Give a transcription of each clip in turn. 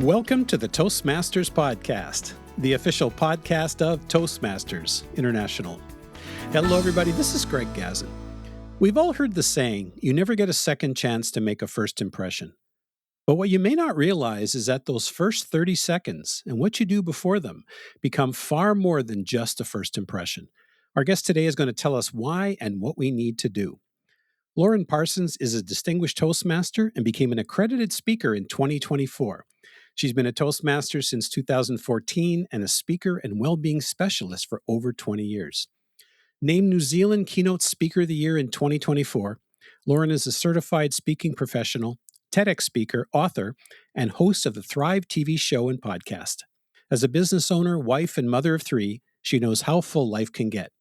Welcome to the Toastmasters Podcast, the official podcast of Toastmasters International. Hello, everybody. This is Greg Gazin. We've all heard the saying, you never get a second chance to make a first impression. But what you may not realize is that those first 30 seconds and what you do before them become far more than just a first impression. Our guest today is going to tell us why and what we need to do. Lauren Parsons is a distinguished Toastmaster and became an accredited speaker in 2024. She's been a Toastmaster since 2014 and a speaker and well-being specialist for over 20 years. Named New Zealand Keynote Speaker of the Year in 2024, Lauren is a certified speaking professional, TEDx speaker, author, and host of the Thrive TV show and podcast. As a business owner, wife, and mother of three, she knows how full life can get.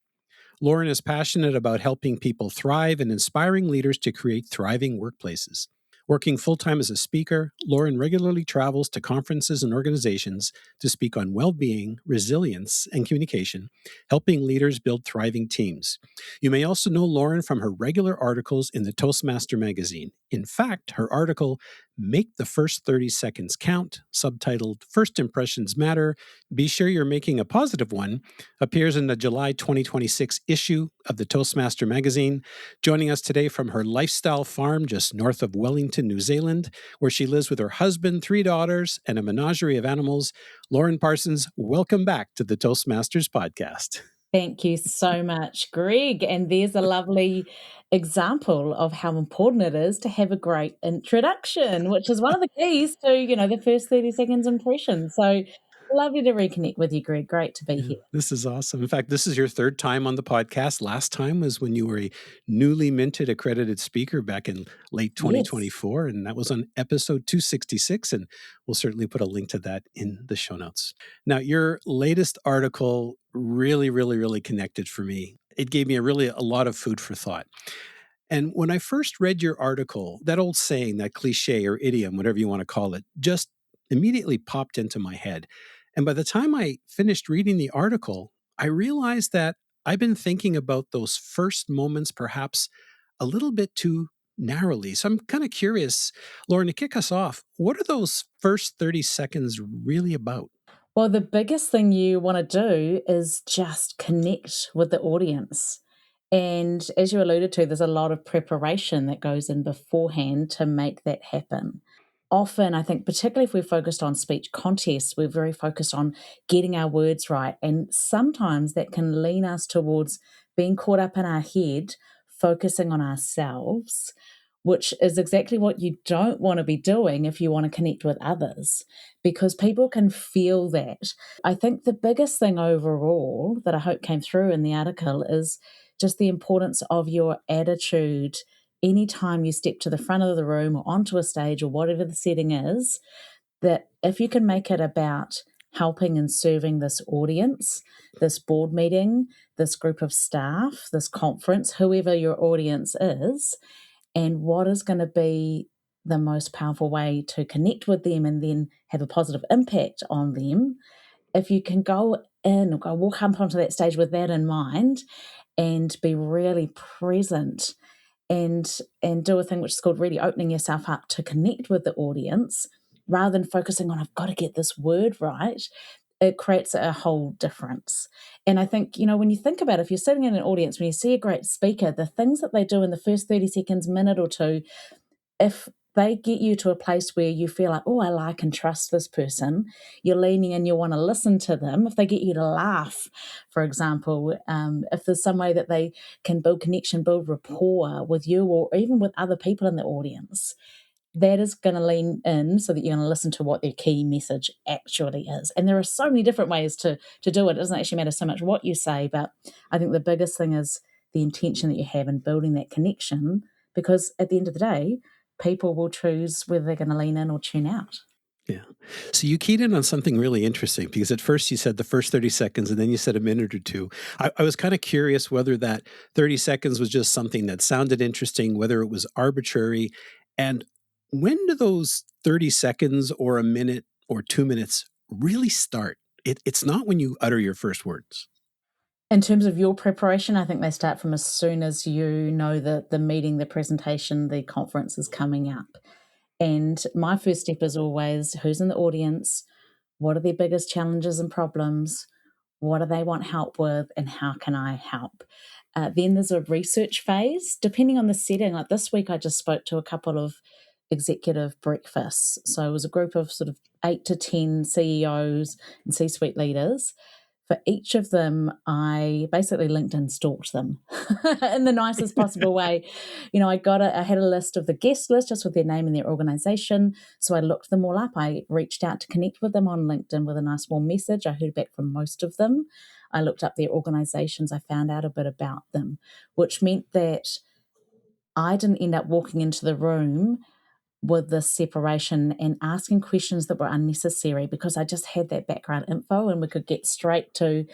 Lauren is passionate about helping people thrive and inspiring leaders to create thriving workplaces. Working full-time as a speaker, Lauren regularly travels to conferences and organizations to speak on well-being, resilience, and communication, helping leaders build thriving teams. You may also know Lauren from her regular articles in the Toastmaster magazine. In fact, her article, Make the First 30 Seconds Count, subtitled First Impressions Matter, Be Sure You're Making a Positive One, appears in the July 2026 issue of the Toastmaster magazine. Joining us today from her lifestyle farm just north of Wellington, New Zealand, where she lives with her husband, 3 daughters, and a menagerie of animals, Lauren Parsons, welcome back to the Toastmasters podcast. Thank you so much, Greg. And there's a lovely example of how important it is to have a great introduction, which is one of the keys to, the first 30 seconds impression. So lovely to reconnect with you, Greg. Great to be here. This is awesome. In fact, this is your third time on the podcast. Last time was when you were a newly minted accredited speaker back in late 2024, and that was on episode 266, and we'll certainly put a link to that in the show notes. Now, your latest article really connected for me. It gave me a lot of food for thought. And when I first read your article, that old saying, that cliche or idiom, whatever you want to call it, just immediately popped into my head. And by the time I finished reading the article, I realized that I've been thinking about those first moments perhaps a little bit too narrowly. So I'm kind of curious, Lauren, to kick us off, what are those first 30 seconds really about? Well, the biggest thing you want to do is just connect with the audience. And as you alluded to, there's a lot of preparation that goes in beforehand to make that happen. Often, I think, particularly if we're focused on speech contests, we're very focused on getting our words right. And sometimes that can lean us towards being caught up in our head, focusing on ourselves, which is exactly what you don't want to be doing if you want to connect with others, because people can feel that. I think the biggest thing overall that I hope came through in the article is just the importance of your attitude anytime you step to the front of the room or onto a stage or whatever the setting is, that if you can make it about helping and serving this audience, this board meeting, this group of staff, this conference, whoever your audience is, and what is going to be the most powerful way to connect with them and then have a positive impact on them, if you can go in or walk up onto that stage with that in mind and be really present and do a thing which is called really opening yourself up to connect with the audience rather than focusing on, I've got to get this word right, it creates a whole difference. And I think, when you think about it, if you're sitting in an audience, when you see a great speaker, the things that they do in the first 30 seconds, minute or two, if they get you to a place where you feel like, oh, I like and trust this person, you're leaning in, you want to listen to them. If they get you to laugh, for example, if there's some way that they can build connection, build rapport with you or even with other people in the audience, that is going to lean in so that you're going to listen to what their key message actually is. And there are so many different ways to do it. It doesn't actually matter so much what you say, but I think the biggest thing is the intention that you have in building that connection, because at the end of the day, people will choose whether they're going to lean in or tune out. Yeah. So you keyed in on something really interesting, because at first you said the first 30 seconds and then you said a minute or two. I was kind of curious whether that 30 seconds was just something that sounded interesting, whether it was arbitrary. And when do those 30 seconds or a minute or 2 minutes really start? It's not when you utter your first words. In terms of your preparation, I think they start from as soon as you know that the meeting, the presentation, the conference is coming up. And my first step is always who's in the audience, what are their biggest challenges and problems, what do they want help with, and how can I help? Then there's a research phase, depending on the setting. Like this week, I just spoke to a couple of executive breakfasts. So it was a group of sort of 8 to 10 CEOs and C suite leaders. For each of them, I basically LinkedIn stalked them in the nicest possible way. I had a list of the guest list just with their name and their organization. So I looked them all up. I reached out to connect with them on LinkedIn with a nice warm message. I heard back from most of them. I looked up their organizations. I found out a bit about them, which meant that I didn't end up walking into the room with this separation and asking questions that were unnecessary because I just had that background info and we could get straight to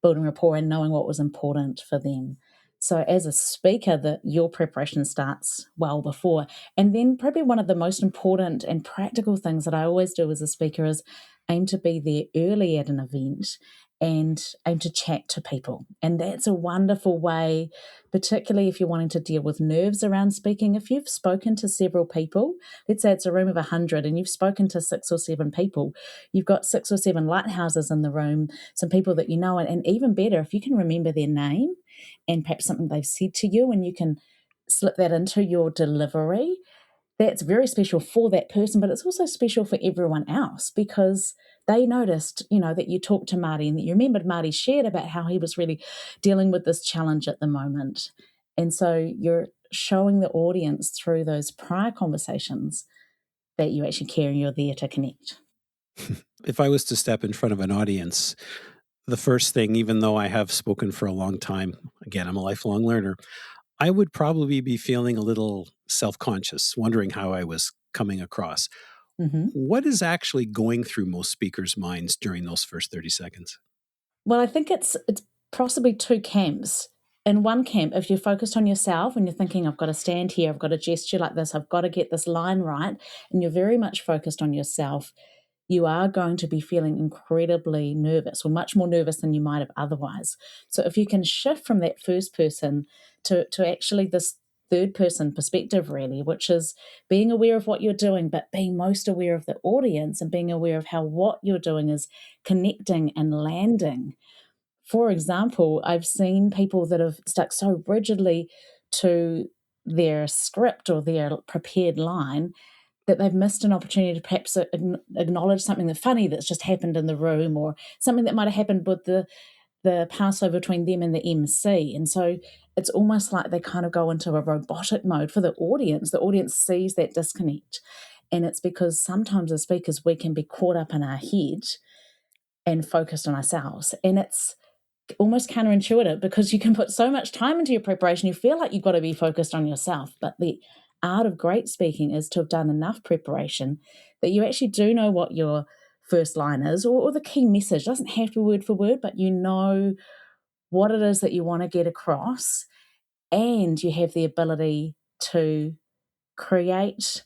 building rapport and knowing what was important for them. So as a speaker, your preparation starts well before. And then probably one of the most important and practical things that I always do as a speaker is aim to be there early at an event and aim to chat to people. And that's a wonderful way, particularly if you're wanting to deal with nerves around speaking. If you've spoken to several people, let's say it's a room of 100 and you've spoken to 6 or 7 people, you've got 6 or 7 lighthouses in the room, some people that you know, and even better, if you can remember their name and perhaps something they've said to you and you can slip that into your delivery, that's very special for that person, but it's also special for everyone else because they noticed, that you talked to Marty and that you remembered Marty shared about how he was really dealing with this challenge at the moment. And so you're showing the audience through those prior conversations that you actually care and you're there to connect. If I was to step in front of an audience, the first thing, even though I have spoken for a long time, again, I'm a lifelong learner, I would probably be feeling a little self-conscious, wondering how I was coming across. Mm-hmm. What is actually going through most speakers' minds during those first 30 seconds? Well, I think it's possibly 2 camps. In one camp, if you're focused on yourself and you're thinking, I've got to stand here, I've got to gesture like this, I've got to get this line right, and you're very much focused on yourself, you are going to be feeling incredibly nervous or much more nervous than you might have otherwise. So if you can shift from that first person to actually this third person perspective, really, which is being aware of what you're doing, but being most aware of the audience and being aware of how what you're doing is connecting and landing. For example, I've seen people that have stuck so rigidly to their script or their prepared line that they've missed an opportunity to perhaps acknowledge something that's funny that's just happened in the room or something that might have happened with the passover between them and the MC. And so it's almost like they kind of go into a robotic mode for the audience. The audience sees that disconnect. And it's because sometimes as speakers, we can be caught up in our head and focused on ourselves. And it's almost counterintuitive because you can put so much time into your preparation, you feel like you've got to be focused on yourself. But the art of great speaking is to have done enough preparation that you actually do know what your first line is or the key message. It doesn't have to be word for word, but you know what it is that you want to get across, and you have the ability to create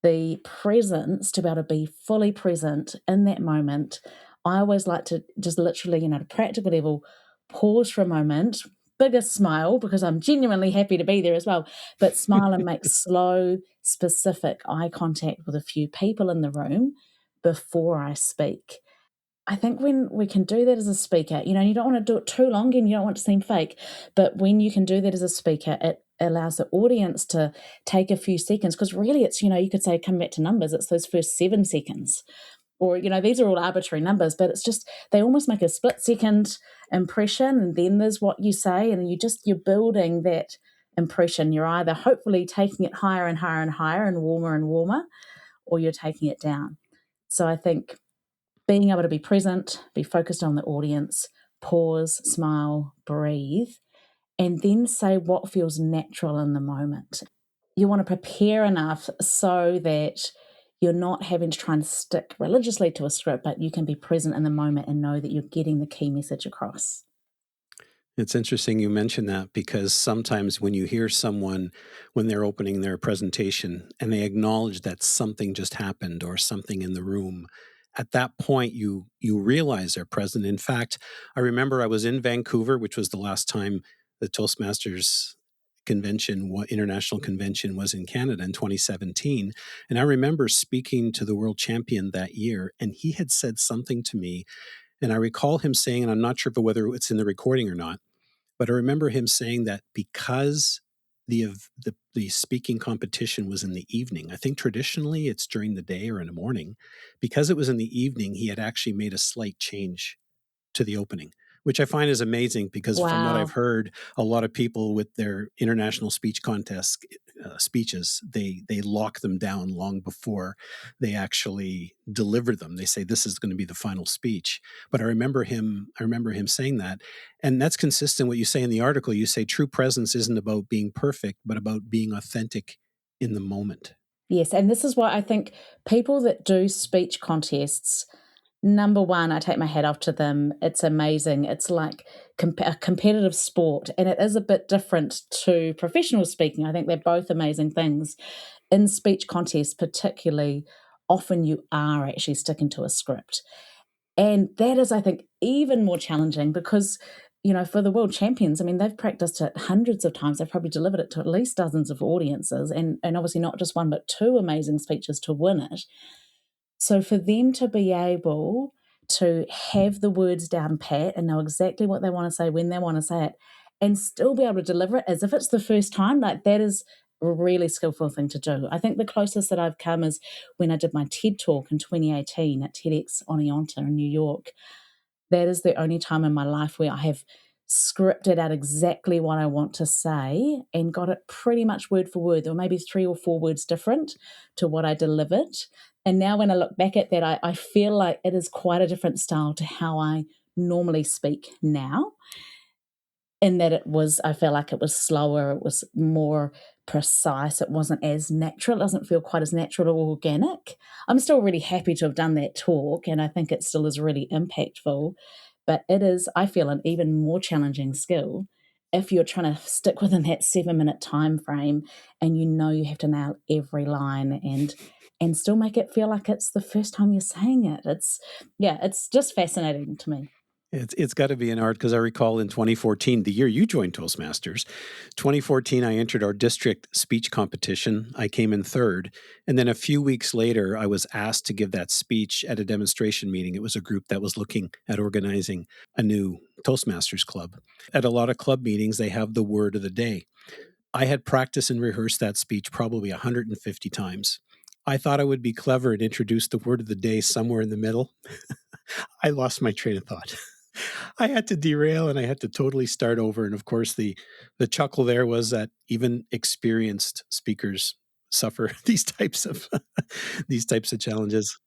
the presence to be able to be fully present in that moment. I always like to just literally, at a practical level, pause for a moment, biggest smile because I'm genuinely happy to be there as well, but smile and make slow, specific eye contact with a few people in the room before I speak. I think when we can do that as a speaker, you don't want to do it too long and you don't want to seem fake, but when you can do that as a speaker, it allows the audience to take a few seconds because really it's, you could say, come back to numbers, it's those first 7 seconds. Or, these are all arbitrary numbers, but it's just they almost make a split second impression and then there's what you say and you're building that impression. You're either hopefully taking it higher and higher and higher and warmer, or you're taking it down. So I think being able to be present, be focused on the audience, pause, smile, breathe, and then say what feels natural in the moment. You want to prepare enough so that you're not having to try and stick religiously to a script, but you can be present in the moment and know that you're getting the key message across. It's interesting you mention that because sometimes when you hear someone, when they're opening their presentation and they acknowledge that something just happened or something in the room, at that point you realize they're present. In fact, I remember I was in Vancouver, which was the last time the Toastmasters international convention was in Canada in 2017. And I remember speaking to the world champion that year, and he had said something to me. And I recall him saying, and I'm not sure whether it's in the recording or not, but I remember him saying that because the speaking competition was in the evening, I think traditionally it's during the day or in the morning, because it was in the evening, he had actually made a slight change to the opening, which I find is amazing because from what I've Wow. heard, a lot of people with their international speech contest speeches, they lock them down long before they actually deliver them. They say this is going to be the final speech. But I remember him saying that, and that's consistent what you say in the article. You say true presence isn't about being perfect, but about being authentic in the moment. Yes, and this is why I think people that do speech contests, number one, I take my hat off to them. It's amazing. It's like a competitive sport, and it is a bit different to professional speaking. I think they're both amazing things. In speech contests, particularly, often you are actually sticking to a script. And that is, I think, even more challenging because, for the world champions, I mean, they've practiced it hundreds of times. They've probably delivered it to at least dozens of audiences and obviously not just one, but two amazing speeches to win it. So for them to be able to have the words down pat and know exactly what they want to say when they want to say it and still be able to deliver it as if it's the first time, like that is a really skillful thing to do. I think the closest that I've come is when I did my TED talk in 2018 at TEDx Oneonta in New York. That is the only time in my life where I have scripted out exactly what I want to say and got it pretty much word for word. There were maybe 3 or 4 words different to what I delivered. And now when I look back at that, I feel like it is quite a different style to how I normally speak now. In that I feel like it was slower, it was more precise, it wasn't as natural, it doesn't feel quite as natural or organic. I'm still really happy to have done that talk, and I think it still is really impactful, but it is, I feel, an even more challenging skill if you're trying to stick within that 7-minute time frame and you know you have to nail every line and still make it feel like it's the first time you're saying it. It's just fascinating to me. It's got to be an art because I recall in 2014, the year you joined Toastmasters, 2014, I entered our district speech competition. I came in third. And then a few weeks later, I was asked to give that speech at a demonstration meeting. It was a group that was looking at organizing a new Toastmasters club. At a lot of club meetings, they have the word of the day. I had practiced and rehearsed that speech probably 150 times. I thought I would be clever and introduce the word of the day somewhere in the middle. I lost my train of thought. I had to derail and I had to totally start over. And of course, the chuckle there was that even experienced speakers suffer these types of challenges.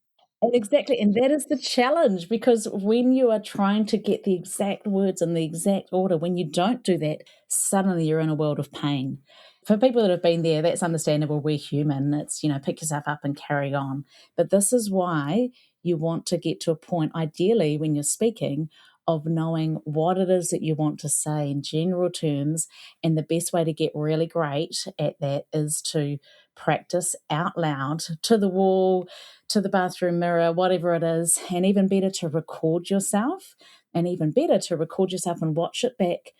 And exactly, and that is the challenge because when you are trying to get the exact words in the exact order, when you don't do that, suddenly you're in a world of pain. For people that have been there, that's understandable. We're human. It's, pick yourself up and carry on. But this is why you want to get to a point, ideally, when you're speaking, of knowing what it is that you want to say in general terms. And the best way to get really great at that is to practice out loud to the wall, to the bathroom mirror, whatever it is, and even better to record yourself, and even better to record yourself and watch it back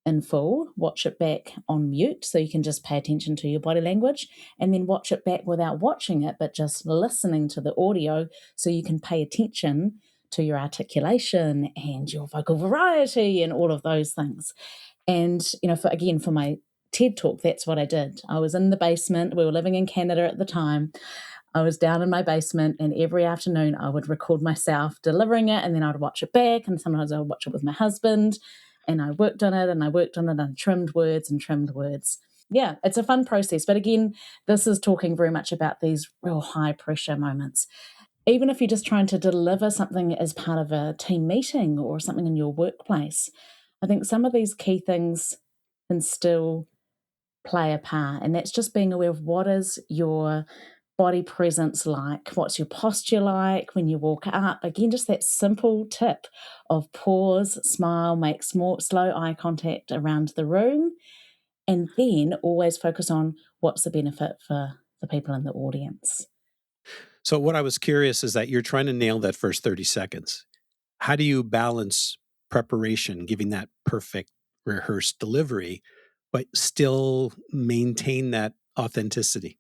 in full, watch it back on mute so you can just pay attention to your body language, and then watch it back without watching it, but just listening to the audio so you can pay attention to your articulation and your vocal variety and all of those things. And, for my TED talk, that's what I did. I was in the basement. We were living in Canada at the time. I was down in my basement, and every afternoon I would record myself delivering it, and then I'd watch it back, and sometimes I would watch it with my husband, and I worked on it, and I worked on it, and trimmed words and trimmed words. Yeah, it's a fun process. But again, this is talking very much about these real high pressure moments. Even if you're just trying to deliver something as part of a team meeting or something in your workplace, I think some of these key things can still play a part. And that's just being aware of what is your body presence like? What's your posture like when you walk up? Again, just that simple tip of pause, smile, make slow eye contact around the room, and then always focus on what's the benefit for the people in the audience. So what I was curious is that you're trying to nail that first 30 seconds. How do you balance preparation, giving that perfect rehearsed delivery but still maintain that authenticity.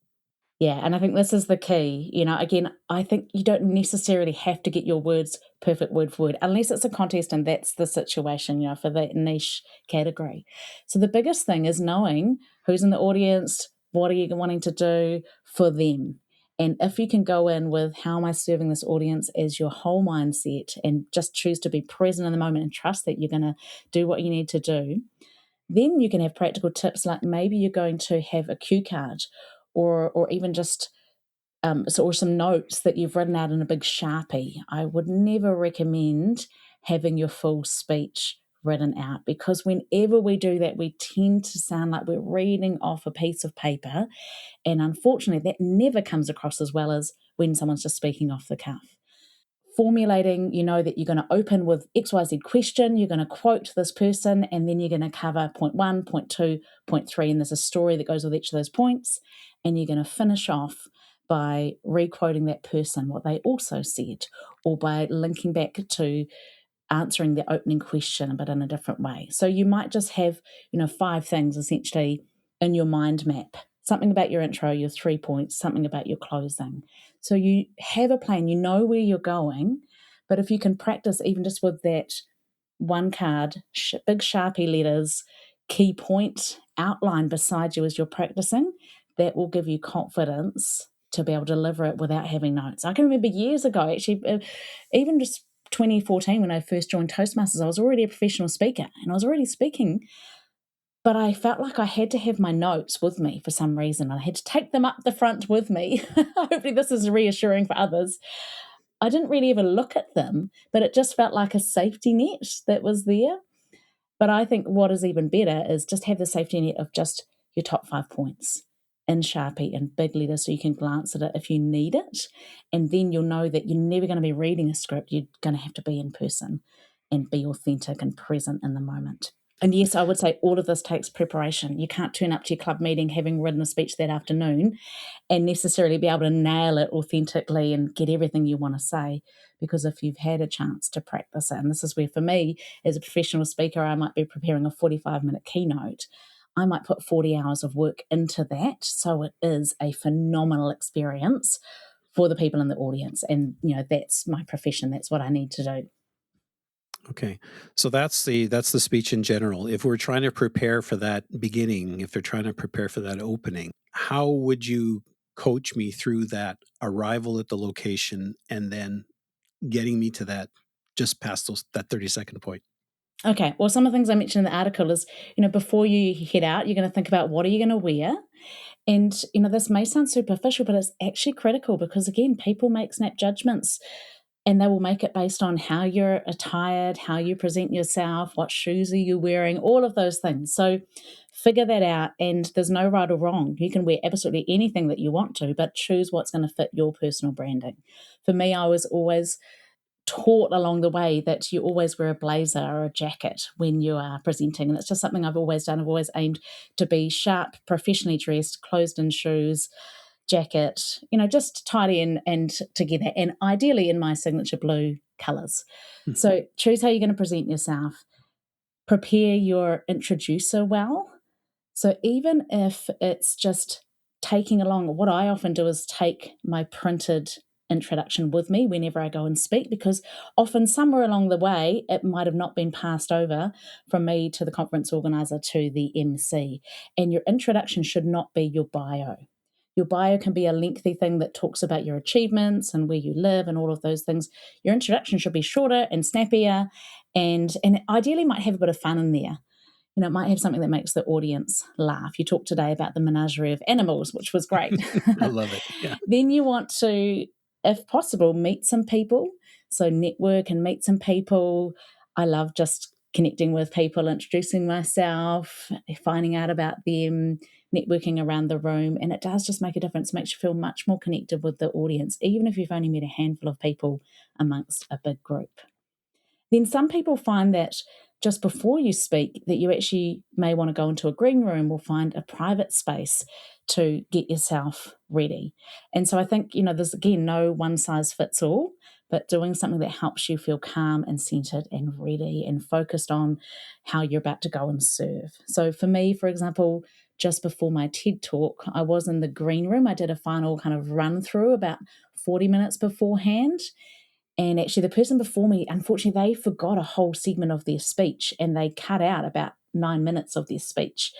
Yeah, and I think this is the key. Again, I think you don't necessarily have to get your words perfect word for word unless it's a contest and that's the situation, for that niche category. So the biggest thing is knowing who's in the audience, what are you wanting to do for them. And if you can go in with how am I serving this audience as your whole mindset and just choose to be present in the moment and trust that you're going to do what you need to do, then you can have practical tips like maybe you're going to have a cue card or even just or some notes that you've written out in a big Sharpie. I would never recommend having your full speech written out because whenever we do that, we tend to sound like we're reading off a piece of paper. And unfortunately, that never comes across as well as when someone's just speaking off the cuff. Formulating, that you're going to open with XYZ question, you're going to quote this person, and then you're going to cover point 1, point 2, point 3, and there's a story that goes with each of those points, and you're going to finish off by re-quoting that person, what they also said, or by linking back to answering the opening question but in a different way. So you might just have, 5 things essentially in your mind map. Something about your intro, your 3 points, something about your closing. So you have a plan, you know where you're going, but if you can practice even just with that one card, big Sharpie letters, key point outline beside you as you're practicing, that will give you confidence to be able to deliver it without having notes. I can remember years ago, actually, even just 2014 when I first joined Toastmasters, I was already a professional speaker and I was already speaking, but I felt like I had to have my notes with me for some reason. I had to take them up the front with me. Hopefully this is reassuring for others. I didn't really ever look at them, but it just felt like a safety net that was there. But I think what is even better is just have the safety net of just your top 5 points in Sharpie in big letters so you can glance at it if you need it. And then you'll know that you're never going to be reading a script. You're going to have to be in person and be authentic and present in the moment. And yes, I would say all of this takes preparation. You can't turn up to your club meeting having written a speech that afternoon and necessarily be able to nail it authentically and get everything you want to say. Because if you've had a chance to practice it, and this is where for me, as a professional speaker, I might be preparing a 45-minute keynote. I might put 40 hours of work into that. So it is a phenomenal experience for the people in the audience. And, that's my profession. That's what I need to do. Okay. So that's the speech in general. If we're trying to prepare for that beginning, if they're trying to prepare for that opening, how would you coach me through that arrival at the location and then getting me to that just past that 30-second point? Okay. Well, some of the things I mentioned in the article is, before you head out, you're going to think about what are you going to wear? And, this may sound superficial, but it's actually critical because, again, people make snap judgments and they will make it based on how you're attired, how you present yourself, what shoes are you wearing, all of those things. So figure that out, and there's no right or wrong. You can wear absolutely anything that you want to, but choose what's going to fit your personal branding. For me, I was always taught along the way that you always wear a blazer or a jacket when you are presenting. And it's just something I've always done. I've always aimed to be sharp, professionally dressed, closed-in shoes, jacket, just tidy and together, and ideally in my signature blue colours. Hmm. So choose how you're going to present yourself. Prepare your introducer well. So even if it's just taking along, what I often do is take my printed introduction with me whenever I go and speak, because often somewhere along the way, it might have not been passed over from me to the conference organizer to the MC. And your introduction should not be your bio. Your bio can be a lengthy thing that talks about your achievements and where you live and all of those things. Your introduction should be shorter and snappier and ideally might have a bit of fun in there. It might have something that makes the audience laugh. You talked today about the menagerie of animals, which was great. I love it. Yeah. Then you want to, if possible, meet some people. So network and meet some people. I love just connecting with people, introducing myself, finding out about them, networking around the room. And it does just make a difference. It makes you feel much more connected with the audience, even if you've only met a handful of people amongst a big group. Then some people find that just before you speak that you actually may want to go into a green room or find a private space to get yourself ready. And so I think, there's again no one size fits all, but doing something that helps you feel calm and centered and ready and focused on how you're about to go and serve. So for me, for example, just before my TED talk, I was in the green room. I did a final kind of run through about 40 minutes beforehand. And actually, the person before me, unfortunately, they forgot a whole segment of their speech and they cut out about 9 minutes of their speech.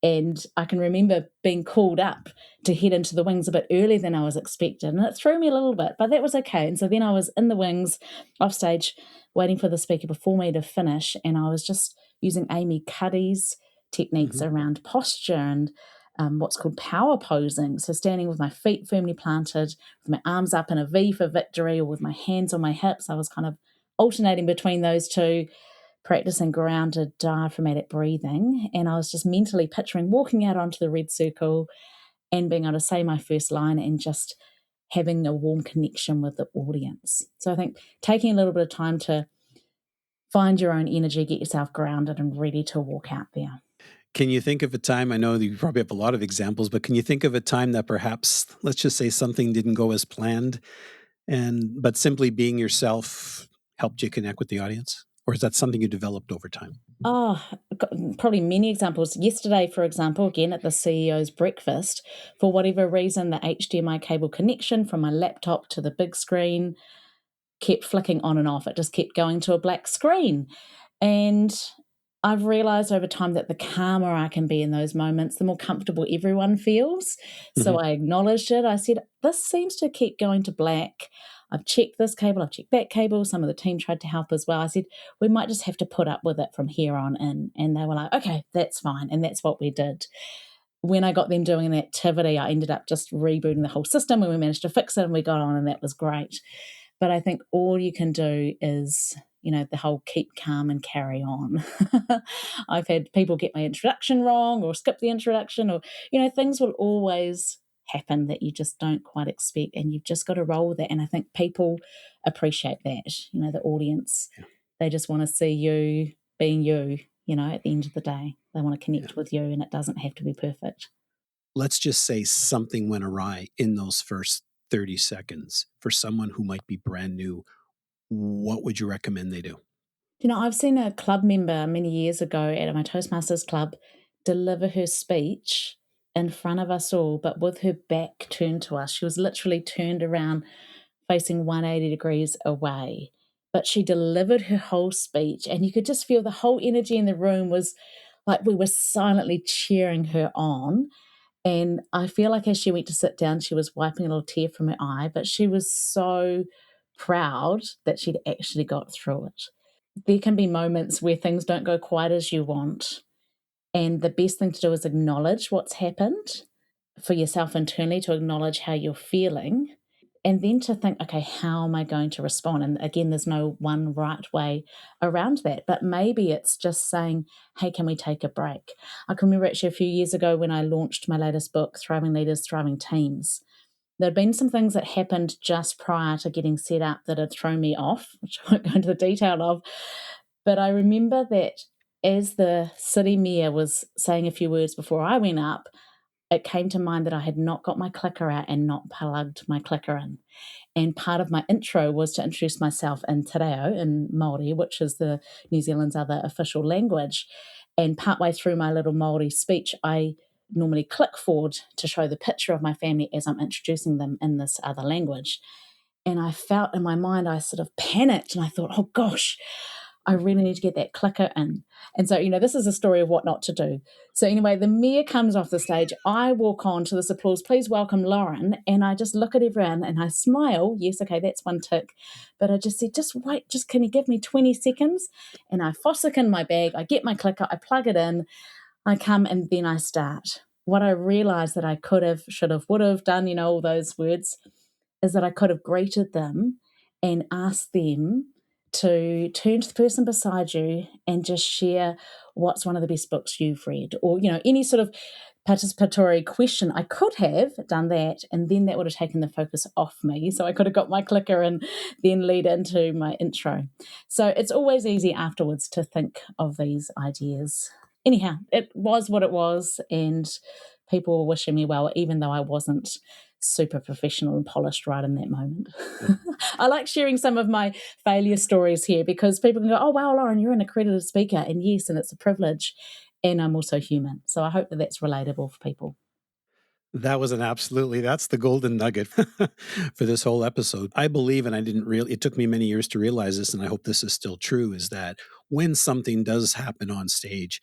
And I can remember being called up to head into the wings a bit earlier than I was expected. And it threw me a little bit, but that was okay. And so then I was in the wings, off stage, waiting for the speaker before me to finish. And I was just using Amy Cuddy's techniques around posture and what's called power posing. So standing with my feet firmly planted, with my arms up in a V for victory, or with my hands on my hips. I was kind of alternating between those two, practicing grounded diaphragmatic breathing. And I was just mentally picturing walking out onto the red circle and being able to say my first line and just having a warm connection with the audience. So I think taking a little bit of time to find your own energy, get yourself grounded and ready to walk out there. Can you think of a time, I know that you probably have a lot of examples, but can you think of a time that perhaps, let's just say something didn't go as planned, but simply being yourself helped you connect with the audience? Or is that something you developed over time? Oh, probably many examples. Yesterday, for example, again at the CEO's breakfast, for whatever reason, the HDMI cable connection from my laptop to the big screen kept flicking on and off. It just kept going to a black screen. And I've realized over time that the calmer I can be in those moments, the more comfortable everyone feels. So I acknowledged it. I said, this seems to keep going to black. I've checked this cable, I've checked that cable. Some of the team tried to help as well. I said, we might just have to put up with it from here on in. And they were like, okay, that's fine. And that's what we did. When I got them doing an activity, I ended up just rebooting the whole system and we managed to fix it and we got on and that was great. But I think all you can do is, the whole keep calm and carry on. I've had people get my introduction wrong or skip the introduction or, things will always happen that you just don't quite expect and you've just got to roll with it. And I think people appreciate that, the audience, they just want to see you being you, at the end of the day. They want to connect with you and it doesn't have to be perfect. Let's just say something went awry in those first 30 seconds for someone who might be brand new. What would you recommend they do? I've seen a club member many years ago at my Toastmasters club deliver her speech in front of us all, but with her back turned to us. She was literally turned around facing 180 degrees away. But she delivered her whole speech, and you could just feel the whole energy in the room was like we were silently cheering her on. And I feel like as she went to sit down, she was wiping a little tear from her eye, but she was so proud that she'd actually got through it. There can be moments where things don't go quite as you want. And the best thing to do is acknowledge what's happened for yourself internally, to acknowledge how you're feeling, and then to think, okay, how am I going to respond? And again, there's no one right way around that, but maybe it's just saying, hey, can we take a break? I can remember actually a few years ago when I launched my latest book, Thriving Leaders, Thriving Teams. There'd been some things that happened just prior to getting set up that had thrown me off, which I won't go into the detail of. But I remember that as the city mayor was saying a few words before I went up, it came to mind that I had not got my clicker out and not plugged my clicker in. And part of my intro was to introduce myself in te reo, in Māori, which is the New Zealand's other official language. And partway through my little Māori speech, I normally click forward to show the picture of my family as I'm introducing them in this other language. And I felt in my mind, I sort of panicked and I thought, oh gosh, I really need to get that clicker in. And so, this is a story of what not to do. So anyway, the mayor comes off the stage. I walk on to this applause. Please welcome Lauren. And I just look at everyone and I smile. Yes, okay, that's one tick. But I just said, just wait, can you give me 20 seconds? And I fossick in my bag. I get my clicker. I plug it in. I come and then I start. What I realized that I could have, should have, would have done, all those words, is that I could have greeted them and asked them to turn to the person beside you and just share what's one of the best books you've read, or, any sort of participatory question. I could have done that, and then that would have taken the focus off me. So I could have got my clicker and then lead into my intro. So it's always easy afterwards to think of these ideas. Anyhow, it was what it was, and people were wishing me well, even though I wasn't super professional and polished right in that moment. I like sharing some of my failure stories here because people can go, oh, wow, Lauren, you're an accredited speaker. And yes, and it's a privilege. And I'm also human. So I hope that that's relatable for people. That was that's the golden nugget for this whole episode. I believe, and I didn't really, it took me many years to realize this, and I hope this is still true, is that when something does happen on stage,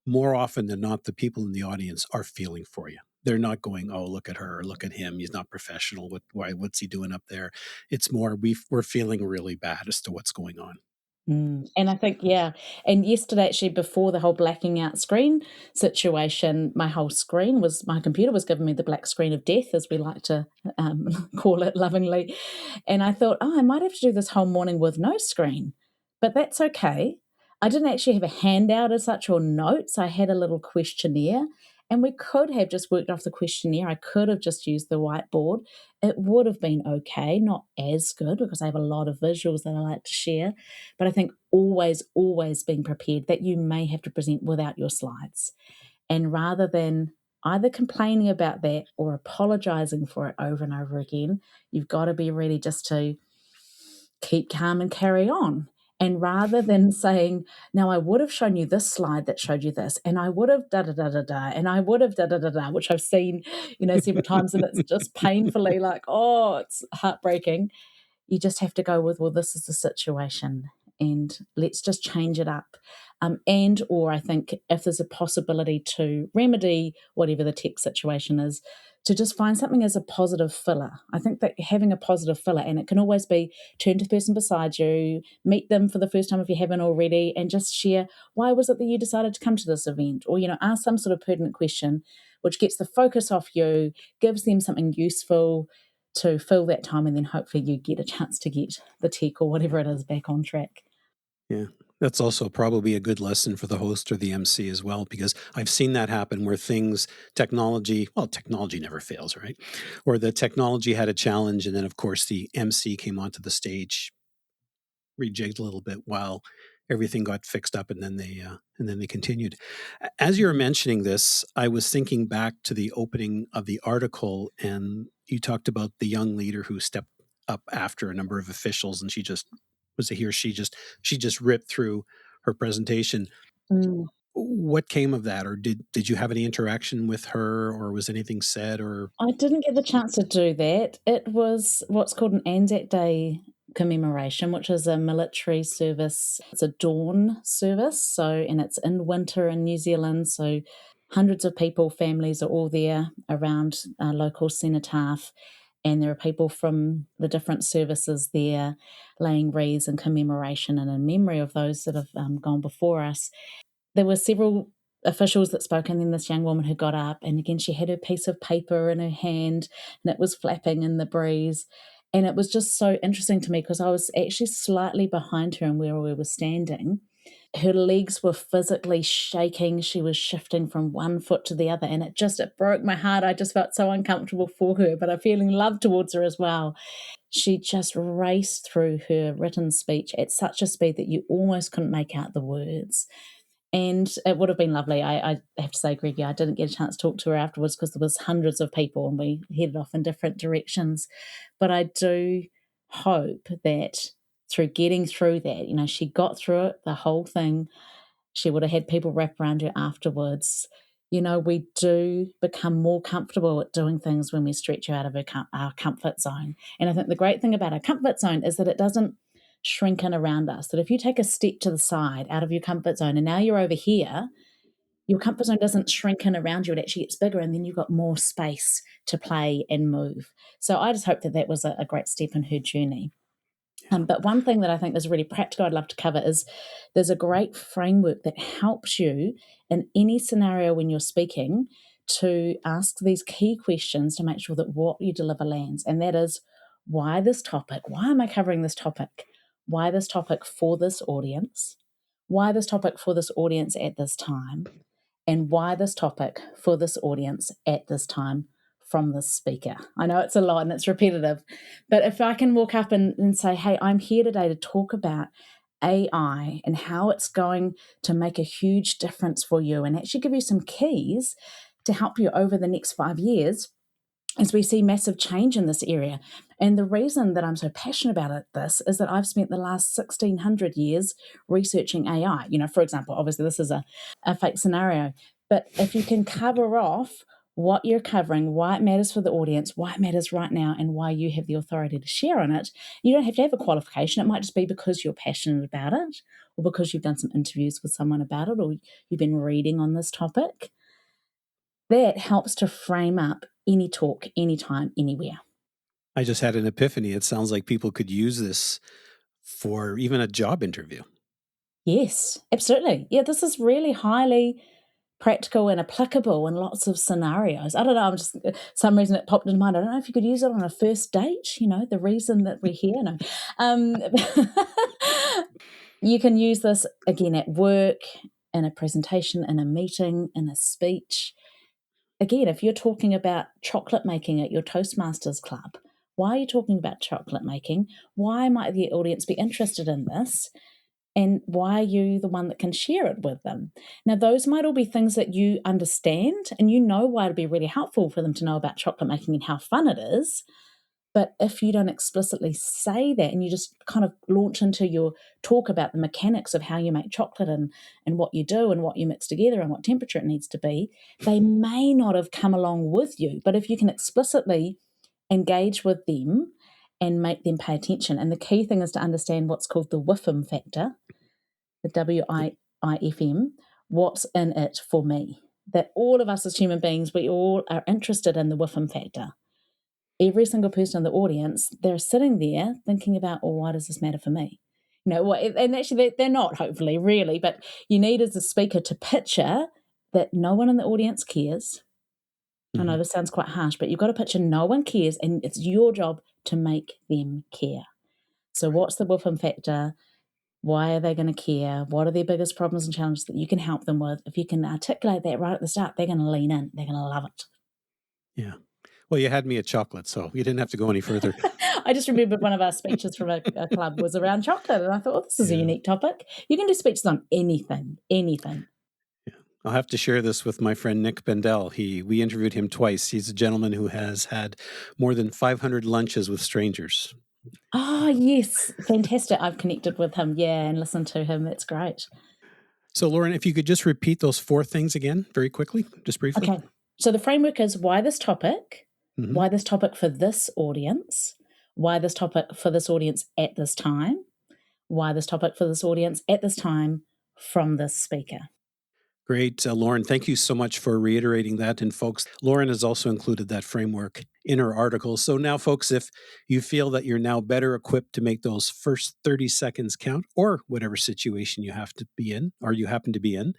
more often than not, the people in the audience are feeling for you. They're not going, "Oh, look at her, look at him. He's not professional. What's he doing up there?" It's more we're feeling really bad as to what's going on. And I think, yeah. And yesterday, actually, before the whole blacking out screen situation, my computer was giving me the black screen of death, as we like to call it lovingly. And I thought, oh, I might have to do this whole morning with no screen, but that's okay. I didn't actually have a handout as such or notes. I had a little questionnaire, and we could have just worked off the questionnaire. I could have just used the whiteboard. It would have been okay, not as good because I have a lot of visuals that I like to share. But I think always, always being prepared that you may have to present without your slides. And rather than either complaining about that or apologizing for it over and over again, you've got to be ready just to keep calm and carry on. And rather than saying, now I would have shown you this slide that showed you this, and I would have da da da da da, and I would have da da da da, which I've seen, several times, and it's just painfully like, oh, it's heartbreaking. You just have to go with, well, this is the situation and let's just change it up. Or I think if there's a possibility to remedy whatever the tech situation is, to just find something as a positive filler. I think that having a positive filler, and it can always be turn to the person beside you, meet them for the first time if you haven't already, and just share, why was it that you decided to come to this event? Or, ask some sort of pertinent question, which gets the focus off you, gives them something useful to fill that time, and then hopefully you get a chance to get the tech or whatever it is back on track. Yeah. That's also probably a good lesson for the host or the MC as well, because I've seen that happen where technology never fails, right? Or the technology had a challenge, and then, of course, the MC came onto the stage, rejigged a little bit while everything got fixed up, and then they continued. As you were mentioning this, I was thinking back to the opening of the article, and you talked about the young leader who stepped up after a number of officials, and she just ripped through her presentation. Mm. What came of that, or did you have any interaction with her, or was anything said, or I didn't get the chance to do that. It was what's called an Anzac Day commemoration, which is a military service. It's a dawn service, and it's in winter in New Zealand. So hundreds of people, families are all there around local cenotaph, and there are people from the different services there laying wreaths in commemoration and in memory of those that have gone before us. There were several officials that spoke, and then this young woman who got up, and again, she had her piece of paper in her hand, and it was flapping in the breeze. And it was just so interesting to me because I was actually slightly behind her and where we were standing. Her legs were physically shaking. She was shifting from one foot to the other, and it broke my heart. I just felt so uncomfortable for her, but I'm feeling love towards her as well. She just raced through her written speech at such a speed that you almost couldn't make out the words. And it would have been lovely. I have to say, Greggy, I didn't get a chance to talk to her afterwards because there was hundreds of people and we headed off in different directions. But I do hope that through getting through that, she got through it, the whole thing. She would have had people wrap around her afterwards. We do become more comfortable at doing things when we stretch out of our comfort zone. And I think the great thing about our comfort zone is that it doesn't shrink in around us. That if you take a step to the side out of your comfort zone and now you're over here, your comfort zone doesn't shrink in around you. It actually gets bigger, and then you've got more space to play and move. So I just hope that was a great step in her journey. But one thing that I think is really practical I'd love to cover is there's a great framework that helps you in any scenario when you're speaking to ask these key questions to make sure that what you deliver lands. And that is, why this topic? Why am I covering this topic? Why this topic for this audience? Why this topic for this audience at this time? And why this topic for this audience at this time from this speaker? I know it's a lot and it's repetitive, but if I can walk up and say, hey, I'm here today to talk about AI and how it's going to make a huge difference for you and actually give you some keys to help you over the next 5 years, as we see massive change in this area. And the reason that I'm so passionate about this is that I've spent the last 1,600 years researching AI. For example, obviously this is a fake scenario, but if you can cover off what you're covering, why it matters for the audience, why it matters right now, and why you have the authority to share on it, you don't have to have a qualification. It might just be because you're passionate about it, or because you've done some interviews with someone about it, or you've been reading on this topic. That helps to frame up any talk, anytime, anywhere. I just had an epiphany. It sounds like people could use this for even a job interview. Yes, absolutely. Yeah, this is really highly practical and applicable in lots of scenarios. I don't know, some reason it popped into mind. I don't know if you could use it on a first date, the reason that we're here. No. You can use this, again, at work, in a presentation, in a meeting, in a speech. Again, if you're talking about chocolate making at your Toastmasters club, why are you talking about chocolate making? Why might the audience be interested in this? And why are you the one that can share it with them? Now, those might all be things that you understand, and why it'd be really helpful for them to know about chocolate making and how fun it is. But if you don't explicitly say that and you just kind of launch into your talk about the mechanics of how you make chocolate and what you do and what you mix together and what temperature it needs to be, they may not have come along with you. But if you can explicitly engage with them and make them pay attention, and the key thing is to understand what's called the WIFM factor, the WIFM, what's in it for me. That all of us as human beings, we all are interested in the WIFM factor. Every single person in the audience, they're sitting there thinking about, why does this matter for me? And actually they're not, hopefully, really, but you need as a speaker to picture that no one in the audience cares. I know this sounds quite harsh, but you've got to picture no one cares, and it's your job to make them care. So what's the WIFM factor? Why are they going to care? What are their biggest problems and challenges that you can help them with? If you can articulate that right at the start, they're going to lean in. They're going to love it. Yeah. Well, you had me at chocolate, so you didn't have to go any further. I just remembered one of our speeches from a club was around chocolate, and I thought, this is a unique topic. You can do speeches on anything. Yeah. I'll have to share this with my friend Nick Bendel. We interviewed him twice. He's a gentleman who has had more than 500 lunches with strangers. Oh, yes. Fantastic. I've connected with him, and listened to him. That's great. So, Lauren, if you could just repeat those 4 things again very quickly, just briefly. Okay. So the framework is why this topic, why this topic for this audience, why this topic for this audience at this time, why this topic for this audience at this time from this speaker. Great. Lauren, thank you so much for reiterating that. And folks, Lauren has also included that framework in her article. So now, folks, if you feel that you're now better equipped to make those first 30 seconds count, or whatever situation you have to be in, or you happen to be in,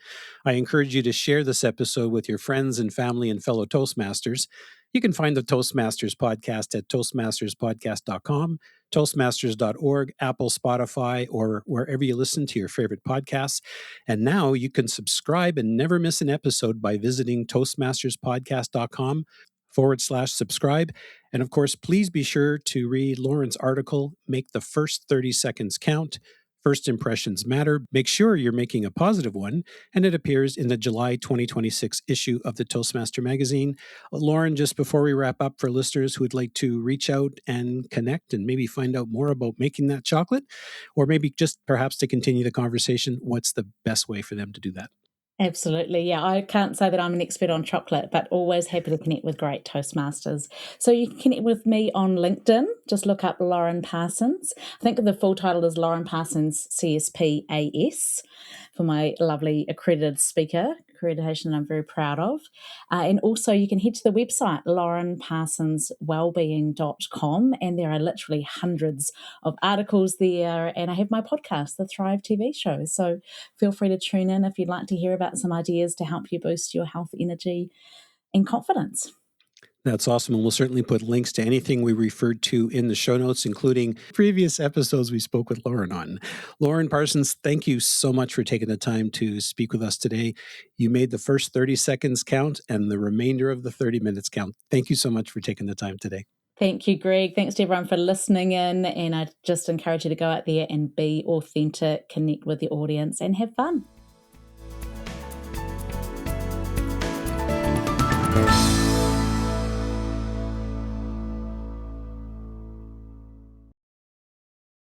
I encourage you to share this episode with your friends and family and fellow Toastmasters. You can find the Toastmasters podcast at toastmasterspodcast.com, toastmasters.org, Apple, Spotify, or wherever you listen to your favorite podcasts. And now you can subscribe and never miss an episode by visiting toastmasterspodcast.com/subscribe. And of course, please be sure to read Lauren's article, Make the First 30 Seconds Count. First impressions matter. Make sure you're making a positive one, and it appears in the July 2026 issue of the Toastmaster magazine. Lauren, just before we wrap up, for listeners who would like to reach out and connect and maybe find out more about making that chocolate, or maybe just perhaps to continue the conversation, what's the best way for them to do that? Absolutely. Yeah, I can't say that I'm an expert on chocolate, but always happy to connect with great Toastmasters. So you can connect with me on LinkedIn. Just look up Lauren Parsons. I think the full title is Lauren Parsons CSP-AS for my lovely accredited speaker accreditation that I'm very proud of. And also you can head to the website, laurenparsonswellbeing.com, and there are literally hundreds of articles there. And I have my podcast, the Thrive TV show. So feel free to tune in if you'd like to hear about some ideas to help you boost your health, energy, and confidence. That's awesome. And we'll certainly put links to anything we referred to in the show notes, including previous episodes we spoke with Lauren on. Lauren Parsons, thank you so much for taking the time to speak with us today. You made the first 30 seconds count and the remainder of the 30 minutes count. Thank you so much for taking the time today. Thank you, Greg. Thanks to everyone for listening in. And I just encourage you to go out there and be authentic, connect with the audience, and have fun.